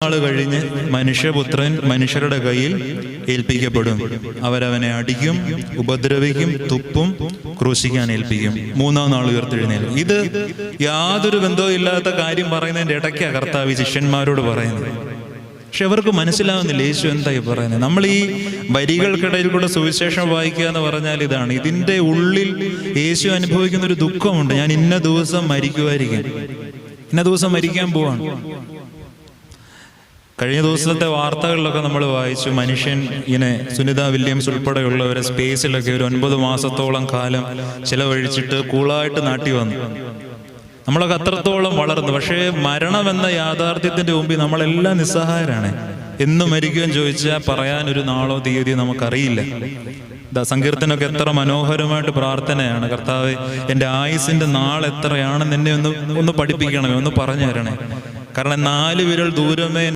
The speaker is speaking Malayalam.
നാൾ കഴിഞ്ഞ് മനുഷ്യപുത്രൻ മനുഷ്യരുടെ കയ്യിൽ ഏൽപ്പിക്കപ്പെടും. അവരവനെ അടിക്കും, ഉപദ്രവിക്കും, തുപ്പും, ക്രൂശിക്കാൻ ഏൽപ്പിക്കും. മൂന്നാം നാൾ ഉയർത്തെഴുന്നേൽക്കും. ഇത് യാതൊരു ബന്ധവും ഇല്ലാത്ത കാര്യം പറയുന്നതിൻ്റെ ഇടയ്ക്കാണ് കർത്താവ് ശിഷ്യന്മാരോട് പറയുന്നത്. പക്ഷെ അവർക്ക് മനസ്സിലാവുന്നില്ല യേശു എന്തായി പറയുന്നത്. നമ്മൾ ഈ വരികൾക്കിടയിൽ കൂടെ സുവിശേഷം വായിക്കുക എന്ന് പറഞ്ഞാൽ ഇതാണ്. ഇതിൻ്റെ ഉള്ളിൽ യേശു അനുഭവിക്കുന്ന ഒരു ദുഃഖമുണ്ട്. ഞാൻ ഇന്ന ദിവസം മരിക്കുമായിരിക്കും, ഇന്ന ദിവസം മരിക്കാൻ പോവാണ്. കഴിഞ്ഞ ദിവസത്തെ വാർത്തകളിലൊക്കെ നമ്മൾ വായിച്ചു, മനുഷ്യൻ ഇങ്ങനെ സുനിത വില്യംസ് ഉൾപ്പെടെയുള്ളവരെ സ്പേസിലൊക്കെ ഒരു 9 മാസത്തോളം കാലം ചിലവഴിച്ചിട്ട് കൂളായിട്ട് നാട്ടി വന്നു. നമ്മളൊക്കെ അത്രത്തോളം വളർന്നു. പക്ഷേ മരണമെന്ന യാഥാർത്ഥ്യത്തിൻ്റെ മുമ്പിൽ നമ്മളെല്ലാം നിസ്സഹായരാണ്. എന്ന് മരിക്കുമെന്ന് ചോദിച്ചാൽ പറയാനൊരു നാളോ തീയതിയോ നമുക്കറിയില്ല. സങ്കീർത്തനൊക്കെ എത്ര മനോഹരമായിട്ട് പ്രാർത്ഥനയാണ്, കർത്താവേ എൻ്റെ ആയുസിൻ്റെ നാൾ എത്രയാണെന്ന് എന്നെ ഒന്ന് പഠിപ്പിക്കണമേ, ഒന്ന് പറഞ്ഞു തരണേ. കാരണം 4 വിരൽ ദൂരമേ